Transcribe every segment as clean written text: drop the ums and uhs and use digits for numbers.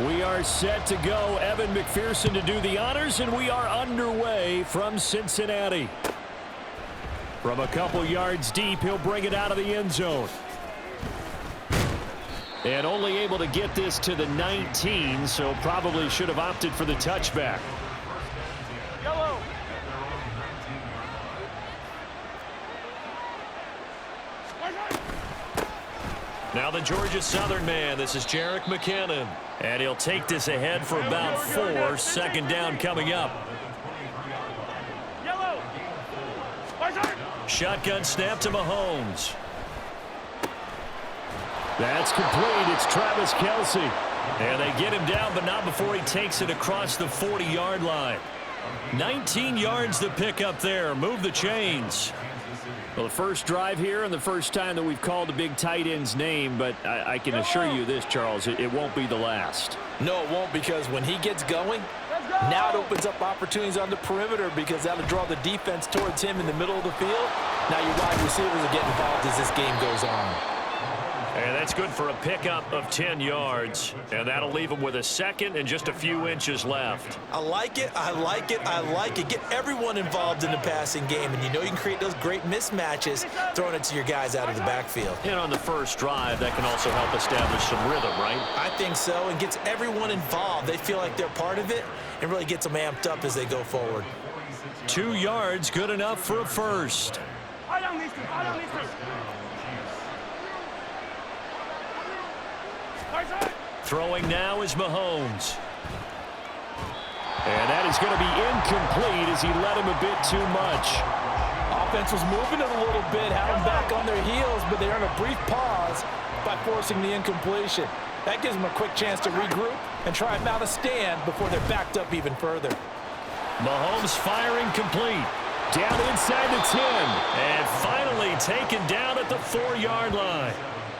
We are set to go. Evan McPherson to do the honors, and we are underway from Cincinnati. From a couple yards deep, he'll bring it out of the end zone. And only able to get this to the 19, so probably should have opted for the touchback. Yellow. Now the Georgia Southern man. This is Jerick McKinnon. And he'll take this ahead for about 4. Second down coming up. Yellow. Shotgun snap to Mahomes. That's complete. It's Travis Kelce. And they get him down, but not before he takes it across the 40-yard line. 19 yards to pick up there. Move the chains. Well, the first drive here and the first time that we've called the big tight end's name, but I can assure you this, Charles, it won't be the last. No, it won't, because when he gets going, now it opens up opportunities on the perimeter because that'll draw the defense towards him in the middle of the field. Now your wide receivers are getting involved as this game goes on. And that's good for a pickup of 10 yards. And that'll leave him with a second and just a few inches left. I like it. I like it. I like it. Get everyone involved in the passing game. And you know you can create those great mismatches throwing it to your guys out of the backfield. And on the first drive, that can also help establish some rhythm, right? I think so. And gets everyone involved. They feel like they're part of it and really gets them amped up as they go forward. 2 yards, good enough for a first. Throwing now is Mahomes. And that is going to be incomplete as he led him a bit too much. Offense was moving it a little bit, had them back on their heels, but they're on a brief pause by forcing the incompletion. That gives them a quick chance to regroup and try and mount a stand before they're backed up even further. Mahomes firing complete. Down inside the 10. And finally taken down at the 4-yard line.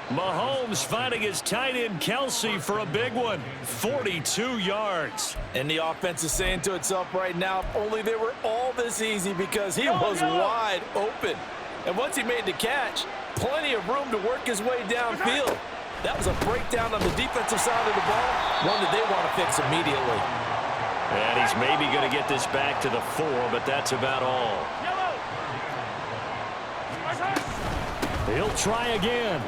Mahomes finding his tight end Kelce for a big one. 42 yards. And the offense is saying to itself right now, if only they were all this easy, because he was wide open. And once he made the catch, plenty of room to work his way downfield. That was a breakdown on the defensive side of the ball, one that they want to fix immediately. And he's maybe going to get this back to the 4, but that's about all. He'll try again.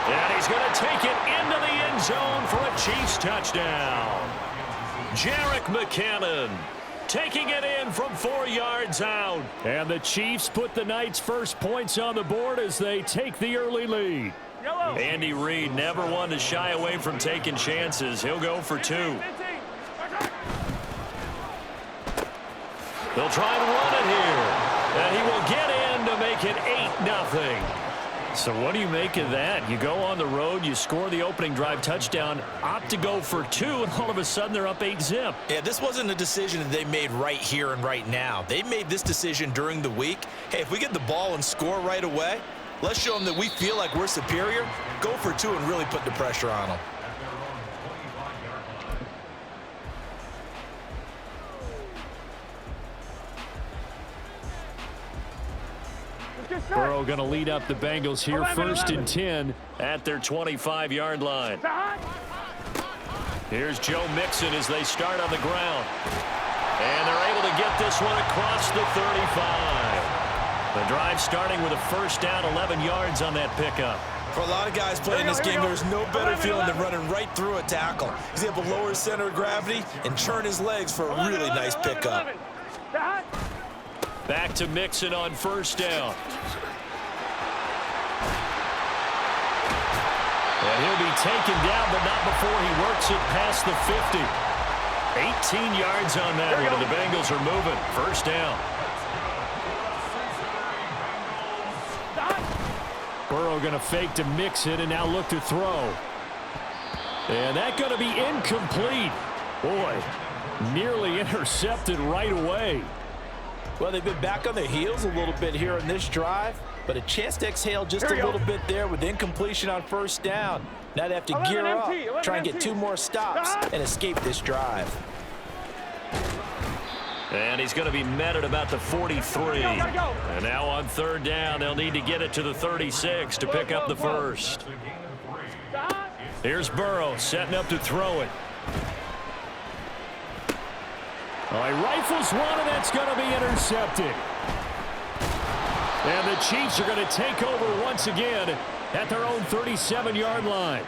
And he's going to take it into the end zone for a Chiefs touchdown. Jerick McKinnon taking it in from 4 yards out. And the Chiefs put the night's first points on the board as they take the early lead. Andy Reid never one to shy away from taking chances. He'll go for 2. They'll try and run it here. And he will get in to make it 8-0. So what do you make of that? You go on the road, you score the opening drive touchdown, opt to go for 2, and all of a sudden they're up 8-zip. Yeah, this wasn't a decision that they made right here and right now. They made this decision during the week. Hey, if we get the ball and score right away, let's show them that we feel like we're superior. Go for 2 and really put the pressure on them. Burrow going to lead up the Bengals here, 1st and 10 at their 25-yard line. Here's Joe Mixon as they start on the ground. And they're able to get this one across the 35. The drive starting with a first down, 11 yards on that pickup. For a lot of guys playing this game, there's no better feeling than running right through a tackle. He's able to lower his center of gravity and turn his legs for a really nice pickup. Back to Mixon on first down. And he'll be taken down, but not before he works it past the 50. 18 yards on that one, and the Bengals are moving. First down. Burrow going to fake to Mixon and now look to throw. And that's going to be incomplete. Boy, nearly intercepted right away. Well, they've been back on their heels a little bit here in this drive, but a chance to exhale just a little bit there with incompletion on first down. Now they have to gear up, try and get 2 more stops, and escape this drive. And he's going to be met at about the 43. And now on third down, they'll need to get it to the 36 to pick up the first. Here's Burrow setting up to throw it. Oh, he rifles one, and that's going to be intercepted. And the Chiefs are going to take over once again at their own 37-yard line.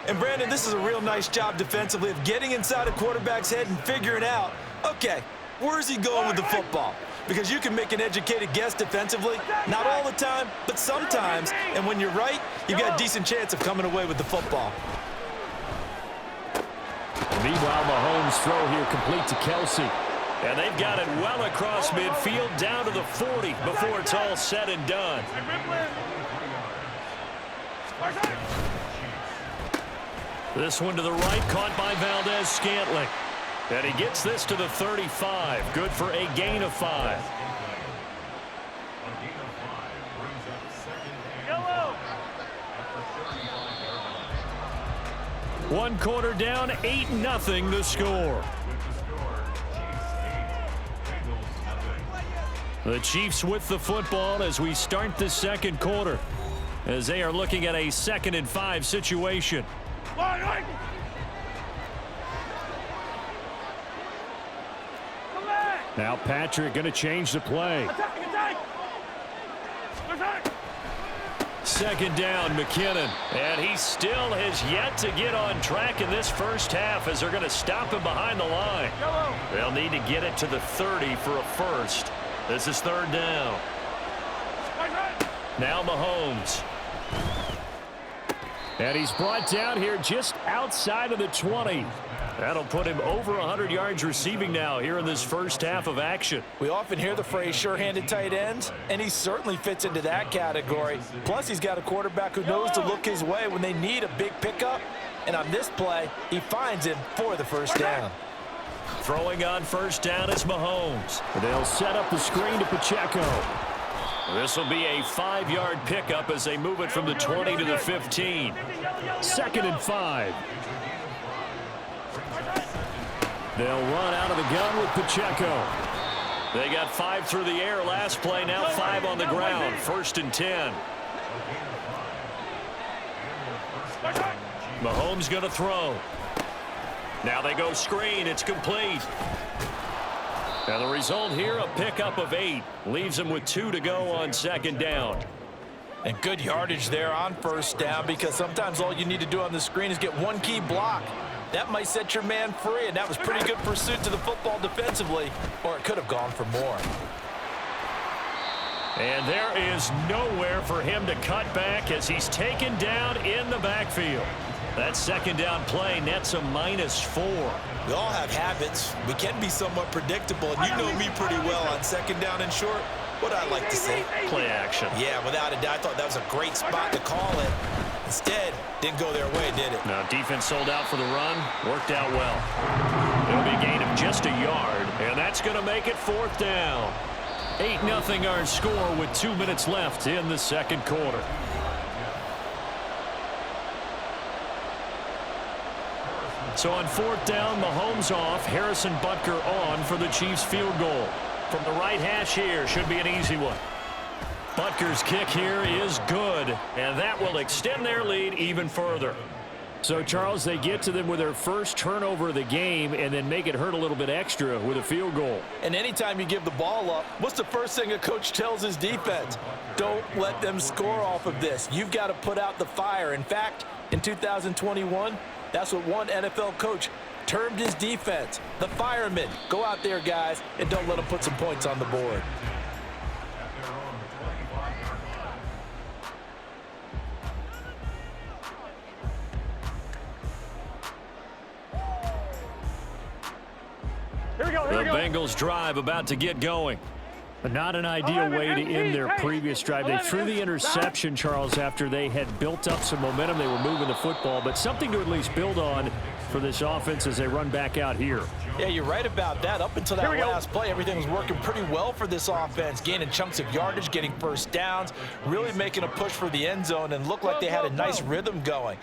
And, Brandon, this is a real nice job defensively of getting inside a quarterback's head and figuring out, okay, where's he going with the football? Because you can make an educated guess defensively, not all the time, but sometimes. And when you're right, you've got a decent chance of coming away with the football. Meanwhile, Mahomes' throw here complete to Kelsey. And they've got it well across midfield down to the 40 before it's all said and done. This one to the right, caught by Valdez-Scantling. And he gets this to the 35. Good for a gain of 5. One quarter down, 8-0 the score. The Chiefs with the football as we start the second quarter, as they are looking at a 2nd and 5 situation. Now Patrick going to change the play. Second down, McKinnon. And he still has yet to get on track in this first half as they're going to stop him behind the line. They'll need to get it to the 30 for a first. This is 3rd down. Now Mahomes. And he's brought down here just outside of the 20. That'll put him over 100 yards receiving now here in this first half of action. We often hear the phrase sure-handed tight ends, and he certainly fits into that category. Plus, he's got a quarterback who knows to look his way when they need a big pickup. And on this play, he finds him for the first down. Throwing on first down is Mahomes. They'll set up the screen to Pacheco. This will be a 5-yard pickup as they move it from the 20 to the 15. 2nd and 5. They'll run out of the gun with Pacheco. They got 5 through the air last play, now 5 on the ground. 1st and 10. Mahomes going to throw. Now they go screen. It's complete. And the result here, a pickup of 8. Leaves them with 2 to go on 2nd down. And good yardage there on first down, because sometimes all you need to do on the screen is get one key block. That might set your man free, and that was pretty good pursuit to the football defensively, or it could have gone for more. And there is nowhere for him to cut back as he's taken down in the backfield. That 2nd down play nets a -4. We all have habits. We can be somewhat predictable, and you know me pretty well on 2nd down and short. What I like to say? Play action. Yeah, without a doubt, I thought that was a great spot to call it. Instead, didn't go their way, did it? Now, defense sold out for the run. Worked out well. It'll be a gain of just a yard, and that's going to make it 4th down. 8-0 our score with 2 minutes left in the second quarter. So on 4th down, Mahomes off, Harrison Butker on for the Chiefs field goal. From the right hash here, should be an easy one. Butker's kick here is good, and that will extend their lead even further. So, Charles, they get to them with their first turnover of the game and then make it hurt a little bit extra with a field goal. And anytime you give the ball up, what's the first thing a coach tells his defense? Don't let them score off of this. You've got to put out the fire. In fact, in 2021, that's what one NFL coach termed his defense, the firemen. Go out there, guys, and don't let them put some points on the board. The Bengals drive about to get going. Not an ideal way to end their previous drive. They threw the interception, Charles, after they had built up some momentum. They were moving the football, but something to at least build on for this offense as they run back out here. Yeah, you're right about that. Up until that last play, everything was working pretty well for this offense, gaining chunks of yardage, getting first downs, really making a push for the end zone, and looked like they had a nice rhythm going.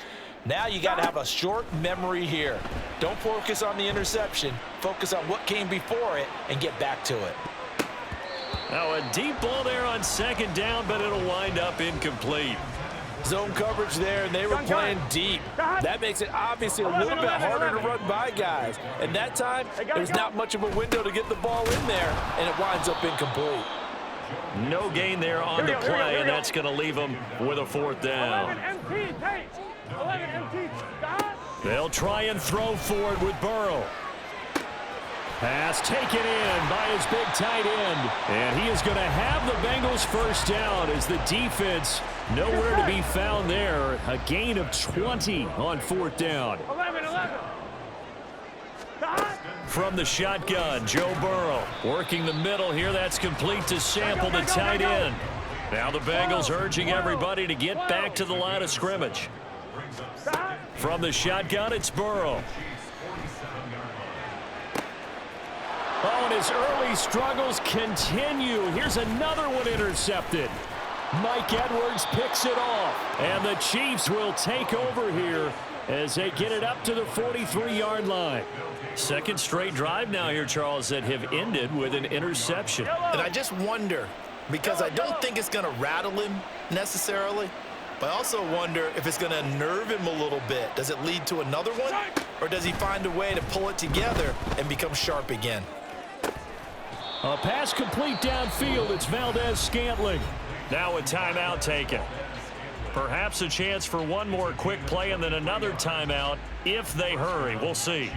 Now you got to have a short memory here. Don't focus on the interception. Focus on what came before it and get back to it. Now a deep ball there on 2nd down, but it'll wind up incomplete. Zone coverage there, and they were playing deep. That makes it obviously a little bit harder to run by guys. And that time, there's not much of a window to get the ball in there, and it winds up incomplete. No gain there on the play, and that's going to leave them with a fourth down. 11 MT. They'll try and throw forward with Burrow. Pass taken in by his big tight end. And he is going to have the Bengals first down as the defense nowhere to be found there. A gain of 20 on fourth down. 11. From the shotgun, Joe Burrow working the middle here. That's complete to Sample, the tight end. Now the Bengals urging everybody to get back to the line of scrimmage. From the shotgun, it's Burrow. Oh, and his early struggles continue. Here's another one intercepted. Mike Edwards picks it off. And the Chiefs will take over here as they get it up to the 43-yard line. Second straight drive now here, Charles, that have ended with an interception. And I just wonder, because I don't think it's going to rattle him necessarily, but I also wonder if it's going to nerve him a little bit. Does it lead to another one? Or does he find a way to pull it together and become sharp again? A pass complete downfield. It's Valdez-Scantling. Now a timeout taken. Perhaps a chance for one more quick play and then another timeout if they hurry. We'll see.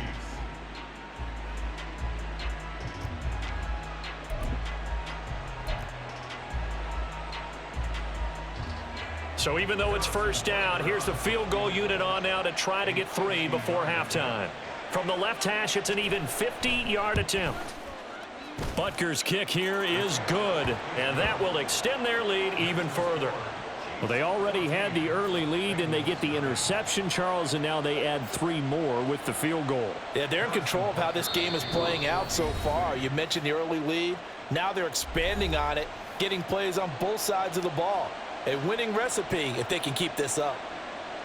So even though it's first down, here's the field goal unit on now to try to get 3 before halftime. From the left hash, it's an even 50-yard attempt. Butker's kick here is good, and that will extend their lead even further. Well, they already had the early lead, and they get the interception, Charles, and now they add 3 more with the field goal. Yeah, they're in control of how this game is playing out so far. You mentioned the early lead. Now they're expanding on it, getting plays on both sides of the ball. A winning recipe if they can keep this up.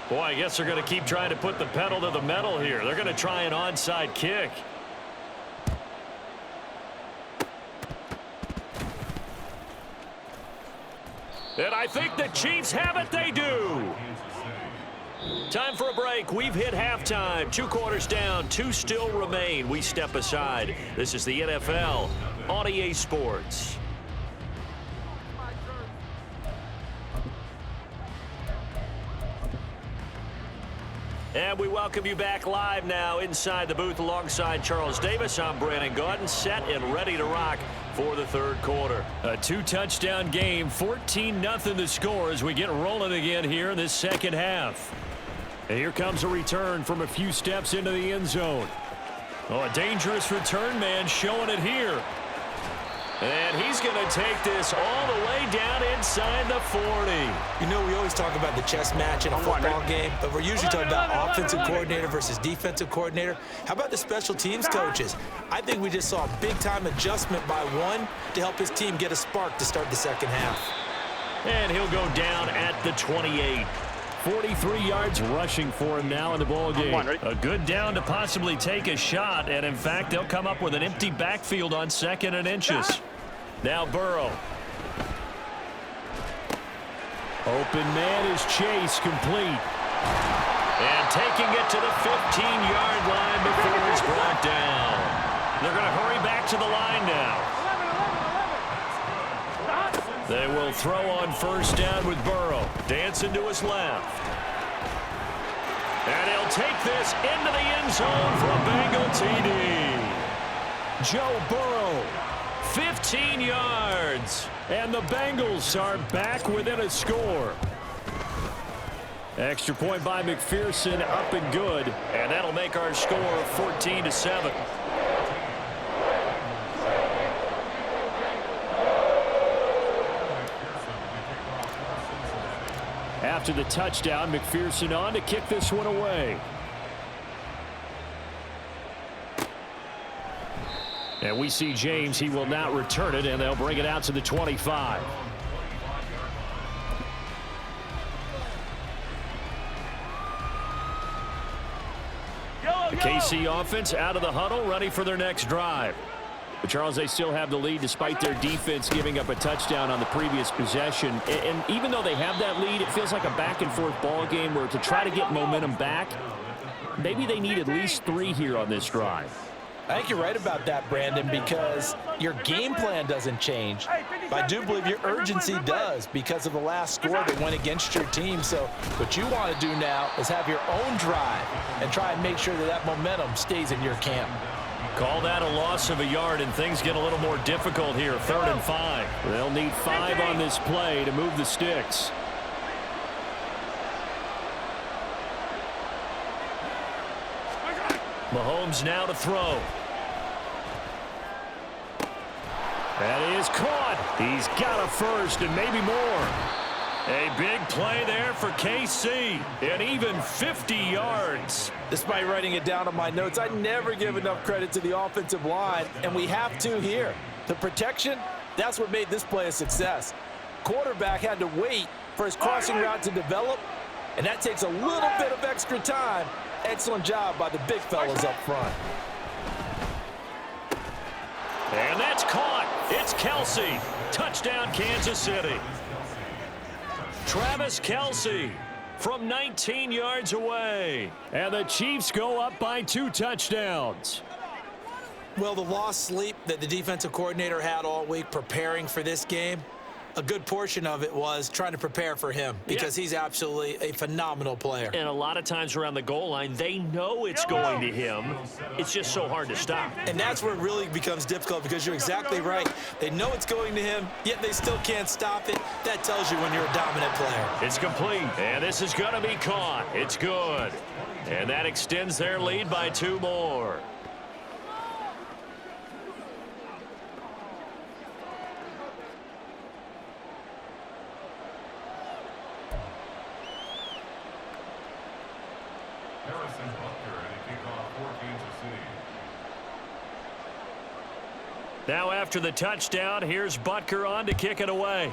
Boy, I guess they're going to keep trying to put the pedal to the metal here. They're going to try an onside kick. And I think the Chiefs have it. They do. Time for a break. We've hit halftime. 2 quarters down. 2 still remain. We step aside. This is the NFL on EA Sports. And we welcome you back live now inside the booth alongside Charles Davis. I'm Brandon Gaudin, set and ready to rock for the third quarter. A 2-touchdown game, 14-0 the score as we get rolling again here in this second half. And here comes a return from a few steps into the end zone. Oh, a dangerous return man showing it here. And he's going to take this all the way down inside the 40. You know, we always talk about the chess match in a football game, but we're usually talking about offensive coordinator versus defensive coordinator. How about the special teams coaches? I think we just saw a big-time adjustment by one to help his team get a spark to start the second half. And he'll go down at the 28. 43 yards rushing for him now in the ball game. A good down to possibly take a shot, and in fact, they'll come up with an empty backfield on 2nd and inches. Now Burrow. Open man is Chase, complete. And taking it to the 15-yard line before it's brought down. They're going to hurry back to the line now. They will throw on first down with Burrow. Dancing to his left. And he'll take this into the end zone for a Bengal TD. Joe Burrow, 15 yards. And the Bengals are back within a score. Extra point by McPherson, up and good. And that'll make our score 14-7. After the touchdown, McPherson on to kick this one away. And we see James. He will not return it, and they'll bring it out to the 25. The KC offense out of the huddle, ready for their next drive. But Charles, they still have the lead despite their defense giving up a touchdown on the previous possession. And even though they have that lead, it feels like a back-and-forth ball game where to try to get momentum back, maybe they need at least 3 here on this drive. I think you're right about that, Brandon, because your game plan doesn't change. But I do believe your urgency does because of the last score that went against your team. So what you want to do now is have your own drive and try and make sure that that momentum stays in your camp. Call that a loss of a yard, and things get a little more difficult here. 3rd and 5. They'll need 5 on this play to move the sticks. Mahomes now to throw. That is caught. He's got a first and maybe more. A big play there for KC, and even 50 yards. Despite writing it down on my notes, I never give enough credit to the offensive line, and we have to here. The protection, that's what made this play a success. Quarterback had to wait for his crossing route to develop, and that takes a little bit of extra time. Excellent job by the big fellas up front. And that's caught. It's Kelsey. Touchdown, Kansas City. Travis Kelsey from 19 yards away. And the Chiefs go up by 2 touchdowns. Well, the lost sleep that the defensive coordinator had all week preparing for this game, a good portion of it was trying to prepare for him because he's absolutely a phenomenal player. And a lot of times around the goal line, they know it's going to him. It's just so hard to stop. And that's where it really becomes difficult because you're exactly right. They know it's going to him, yet they still can't stop it. That tells you when you're a dominant player. It's complete, and this is going to be caught. It's good. And that extends their lead by 2 more. Now after the touchdown, here's Butker on to kick it away.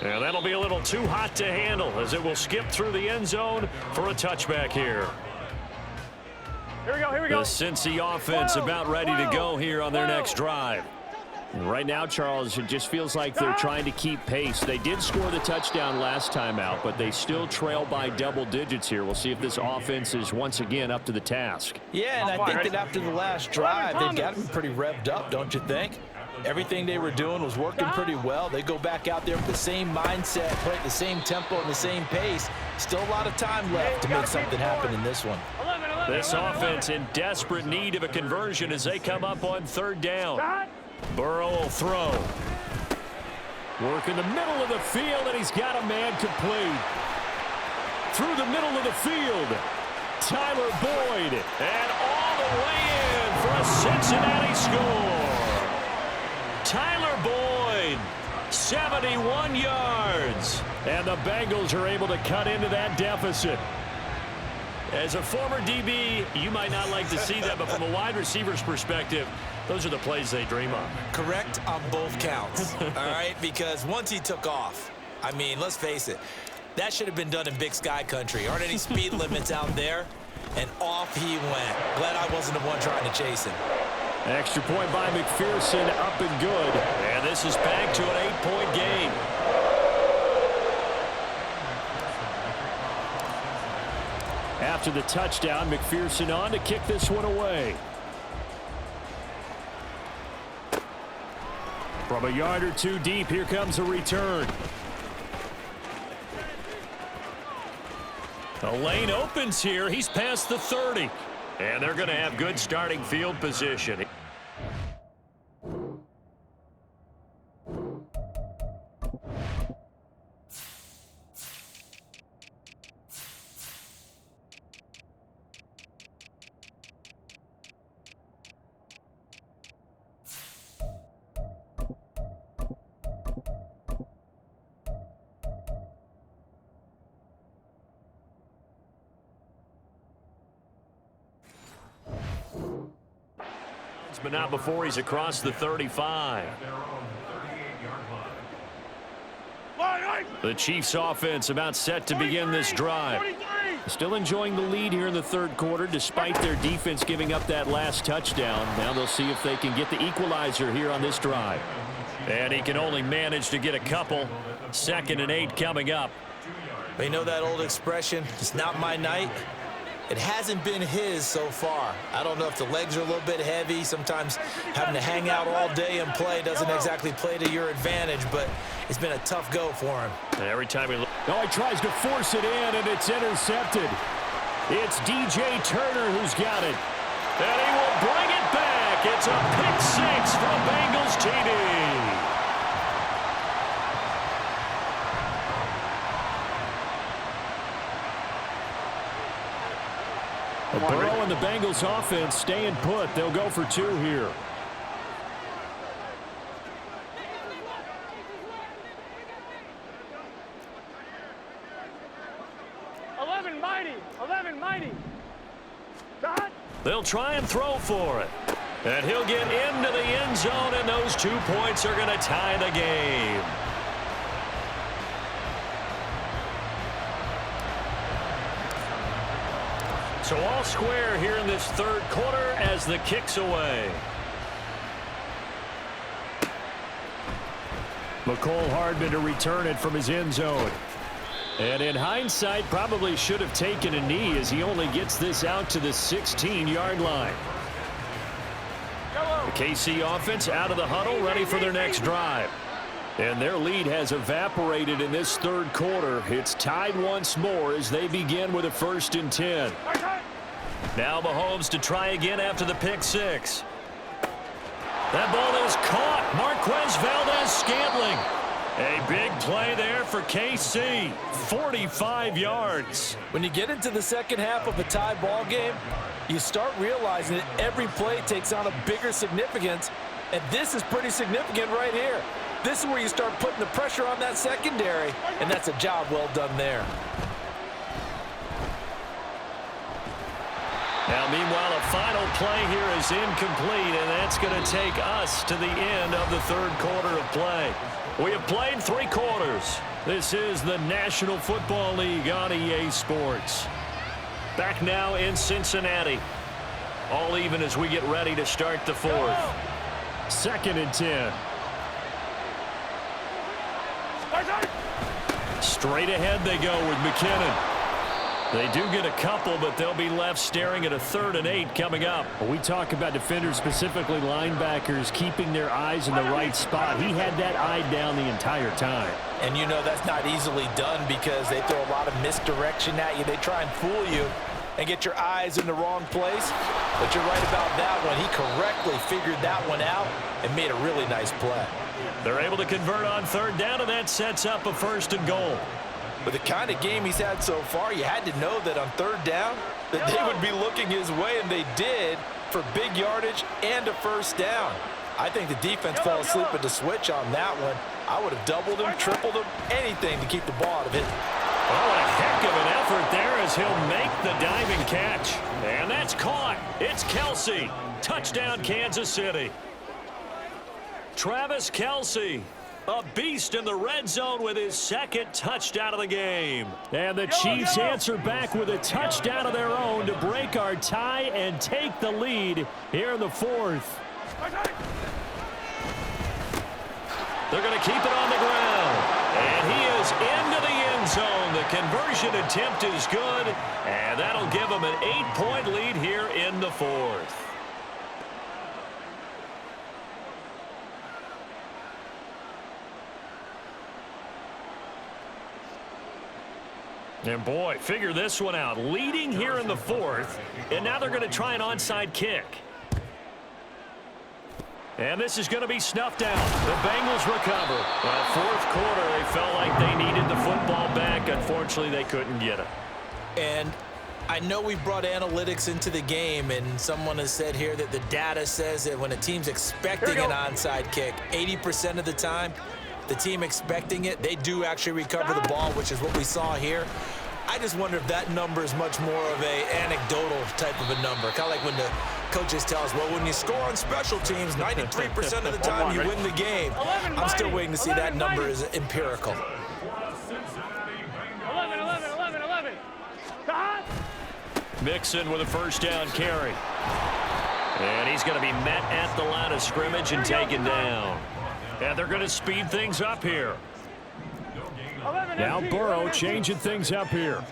And that'll be a little too hot to handle as it will skip through the end zone for a touchback here. Here we go, here we go. The Cincy offense about ready to go here on their next drive. And right now, Charles, it just feels like they're trying to keep pace. They did score the touchdown last time out, but they still trail by double digits here. We'll see if this offense is once again up to the task. Yeah, and I think that after the last drive, they've got to be pretty revved up, don't you think? Everything they were doing was working pretty well. They go back out there with the same mindset, play at the same tempo and the same pace. Still a lot of time left to make something happen in this one. This offense in desperate need of a conversion as they come up on 3rd down. Burrow will throw. Work in the middle of the field, and he's got a man complete. Through the middle of the field, Tyler Boyd. And all the way in for a Cincinnati score. Tyler Boyd, 71 yards. And the Bengals are able to cut into that deficit. As a former DB, you might not like to see that, but from a wide receiver's perspective, those are the plays they dream of. Correct on both counts, all right? Because once he took off, I mean, let's face it, that should have been done in Big Sky country. Aren't any speed limits out there? And off he went. Glad I wasn't the one trying to chase him. Extra point by McPherson, up and good. And this is back to an 8-point game. After the touchdown, McPherson on to kick this one away. From a yard or 2 deep, here comes a return. The lane opens here. He's past the 30. And they're going to have good starting field position. But not before he's across the 35. The Chiefs offense about set to begin this drive. Still enjoying the lead here in the third quarter despite their defense giving up that last touchdown. Now they'll see if they can get the equalizer here on this drive. And he can only manage to get a couple. 2nd and 8 coming up. You know that old expression, it's not my night? It hasn't been his so far. I don't know if the legs are a little bit heavy. Sometimes having to hang out all day and play doesn't exactly play to your advantage, but it's been a tough go for him. Every time he tries to force it in, and it's intercepted. It's DJ Turner who's got it. And he will bring it back. It's a pick 6 for a Bengals TD. Burrow and the Bengals offense staying put. They'll go for 2 here. They'll try and throw for it. And he'll get into the end zone, and those 2 points are going to tie the game. So all square here in this third quarter as the kick's away. McCole Hardman to return it from his end zone. And in hindsight, probably should have taken a knee as he only gets this out to the 16-yard line. The KC offense out of the huddle, ready for their next drive. And their lead has evaporated in this third quarter. It's tied once more as they begin with a 1st and 10. Now Mahomes to try again after the pick 6. That ball is caught. Marquez Valdez-Scantling. A big play there for KC. 45 yards. When you get into the second half of a tie ball game, you start realizing that every play takes on a bigger significance, and this is pretty significant right here. This is where you start putting the pressure on that secondary, and that's a job well done there. Now, meanwhile, a final play here is incomplete, and that's going to take us to the end of the third quarter of play. We have played 3 quarters. This is the National Football League on EA Sports. Back now in Cincinnati. All even as we get ready to start the 4th. 2nd and 10. Straight ahead they go with McKinnon. They do get a couple, but they'll be left staring at a 3rd and 8 coming up. We talk about defenders, specifically linebackers, keeping their eyes in the right spot. He had that eye down the entire time. And you know that's not easily done because they throw a lot of misdirection at you. They try and fool you and get your eyes in the wrong place. But you're right about that one. He correctly figured that one out and made a really nice play. They're able to convert on 3rd down, and that sets up a 1st and goal. With the kind of game he's had so far, you had to know that on 3rd down that they would be looking his way, and they did for big yardage and a 1st down. I think the defense fell asleep at the switch on that one. I would have doubled him, tripled him, anything to keep the ball out of it. Oh, a heck of an effort there as he'll make the diving catch. And that's caught. It's Kelce. Touchdown, Kansas City. Travis Kelce, a beast in the red zone with his 2nd touchdown of the game. And the Chiefs answer back with a touchdown of their own to break our tie and take the lead here in the 4th. They're going to keep it on the ground. And he is into the end zone. The conversion attempt is good, and that'll give them an 8-point lead here in the 4th. And boy, figure this one out. Leading here in the 4th, and now they're going to try an onside kick. And this is going to be snuffed out. The Bengals recover. Well, 4th quarter, they felt like they needed the football back. Unfortunately, they couldn't get it. And I know we brought analytics into the game, and someone has said here that the data says that when a team's expecting an onside kick, 80% of the time, the team expecting it, they do actually recover the ball, which is what we saw here. I just wonder if that number is much more of a anecdotal type of a number. Kind of like when the coaches tell us, well, when you score on special teams, 93% of the time you win the game. I'm still waiting to see that number is empirical. 11. Mixon with a first down carry. And he's going to be met at the line of scrimmage and taken down. And they're going to speed things up here. Now Burrow changing things up here.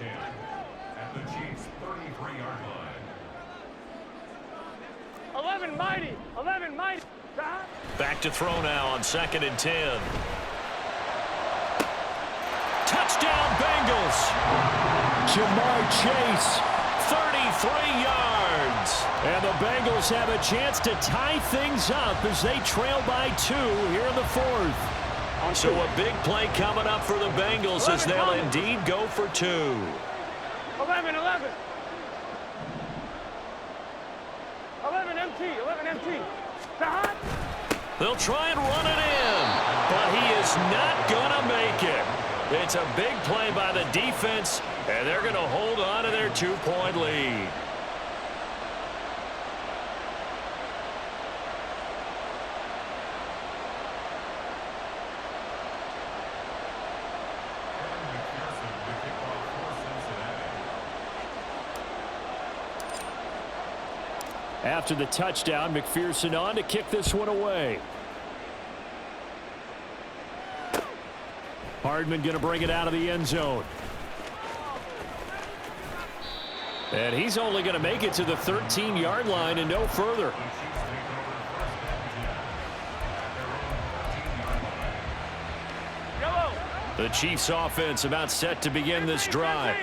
Back to throw now on 2nd and 10. Touchdown Bengals. Jamar Chase. 33 yards. And the Bengals have a chance to tie things up as they trail by 2 here in the 4th. So a big play coming up for the Bengals as they'll indeed go for 2. 11 MT. They'll try and run it in, but he is not going to make it. It's a big play by the defense, and they're going to hold on to their 2-point lead. After the touchdown, McPherson on to kick this one away. Hardman going to bring it out of the end zone. And he's only going to make it to the 13-yard line and no further. The Chiefs offense about set to begin this drive.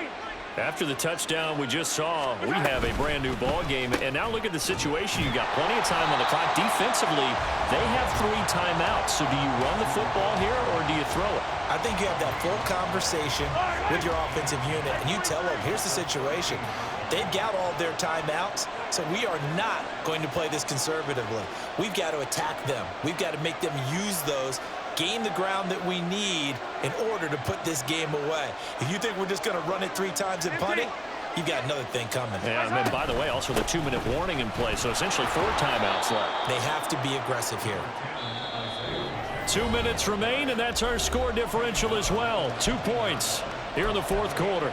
After the touchdown we just saw, we have a brand new ball game. And now look at the situation. You got plenty of time on the clock. Defensively, they have 3 timeouts. So do you run the football here or do you throw it? I think you have that full conversation with your offensive unit, and you tell them, here's the situation. They've got all their timeouts, so we are not going to play this conservatively. We've got to attack them. We've got to make them use those, gain the ground that we need in order to put this game away. If you think we're just going to run it 3 times and punt it, you've got another thing coming. Yeah, and then, by the way, also the 2-minute warning in play, so essentially 4 timeouts left. They have to be aggressive here. 2 minutes remain, and that's our score differential as well. 2 points here in the 4th quarter.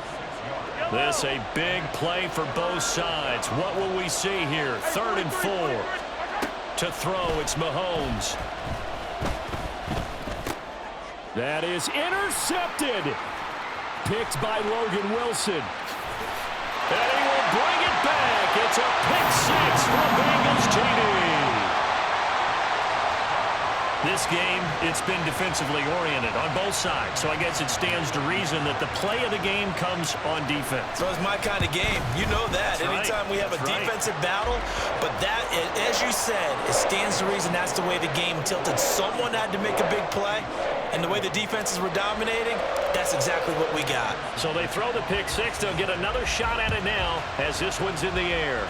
This a big play for both sides. What will we see here? 3rd and 4. To throw, it's Mahomes. That is intercepted. Picked by Logan Wilson. And he will bring it back. It's a pick 6 for Bengals TD. This game, it's been defensively oriented on both sides, so I guess it stands to reason that the play of the game comes on defense. So it's my kind of game. You know that. That's Anytime right. we have a defensive battle, but that, as you said, it stands to reason that's the way the game tilted. Someone had to make a big play, and the way the defenses were dominating, that's exactly what we got. So they throw the pick 6. They'll get another shot at it now as this one's in the air.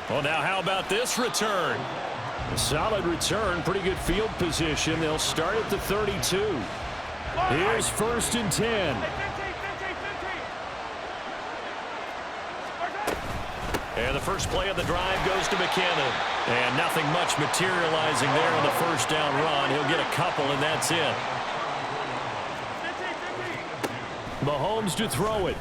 Well, now how about this return? A solid return, pretty good field position. They'll start at the 32. Here's 1st and 10. And the first play of the drive goes to McKinnon. And nothing much materializing there on the first down run. He'll get a couple, and that's it. Mahomes to throw it.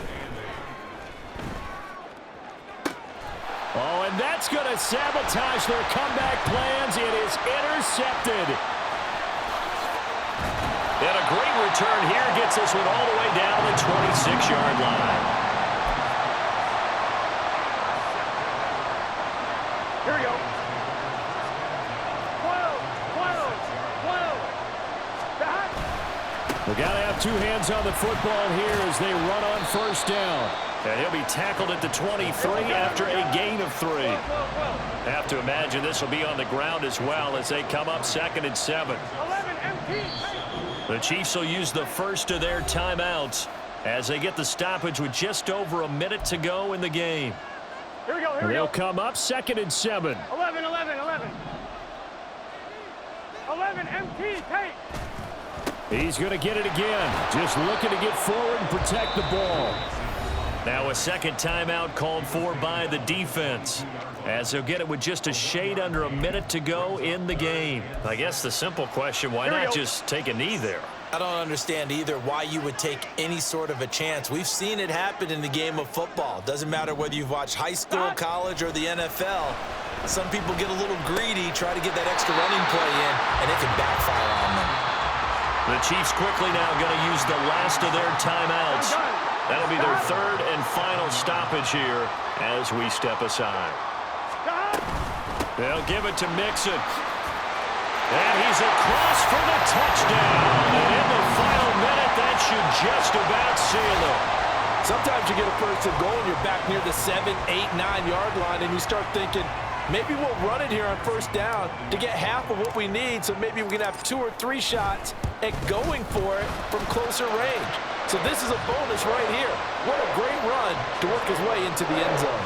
Oh, and that's going to sabotage their comeback plans. It is intercepted. And a great return here gets this one all the way down the 26-yard line. Here we go. 12. We got to have 2 hands on the football here as they run on 1st down. And he'll be tackled at the 23 after a gain of 3. Have to imagine this will be on the ground as well as they come up 2nd and 7. 11 MT. The Chiefs will use the first of their timeouts as they get the stoppage with just over a minute to go in the game. Here we go. They'll come up 2nd and 7. 11 MT. Take. He's going to get it again. Just looking to get forward and protect the ball. Now a second timeout called for by the defense, as they'll get it with just a shade under a minute to go in the game. I guess the simple question, why not just take a knee there? I don't understand either why you would take any sort of a chance. We've seen it happen in the game of football. Doesn't matter whether you've watched high school, college, or the NFL. Some people get a little greedy, try to get that extra running play in, and it can backfire on them. The Chiefs quickly now going to use the last of their timeouts. That'll be their third and final stoppage here as we step aside. They'll give it to Mixon. And he's across for the touchdown. And in the final minute, that should just about seal it. Sometimes you get a first and goal and you're back near the 7, 8, 9-yard line, and you start thinking, maybe we'll run it here on first down to get half of what we need, so maybe we can have 2 or 3 shots at going for it from closer range. So this is a bonus right here. What a great run to work his way into the end zone.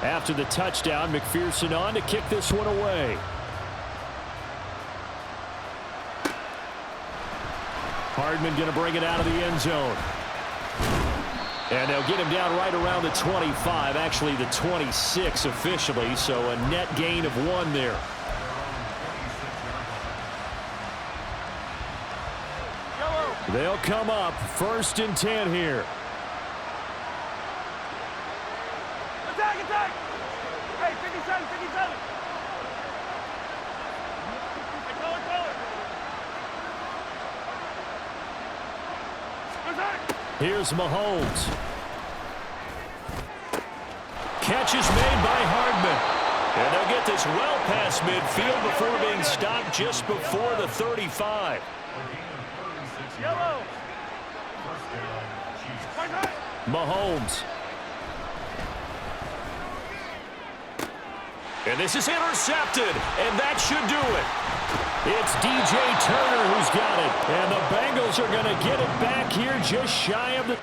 After the touchdown, McPherson on to kick this one away. Hardman going to bring it out of the end zone. And they'll get him down right around the 25, actually the 26 officially, so a net gain of 1 there. They'll come up 1st and 10 here. Attack, attack! Hey, 57, 57! Hey, color, color! Attack! Here's Mahomes. Catch is made by Hardman. And they'll get this well past midfield before being stopped just before the 35. Yellow! Mahomes. And this is intercepted, and that should do it. It's DJ Turner who's got it, and the Bengals are going to get it back here just shy of the...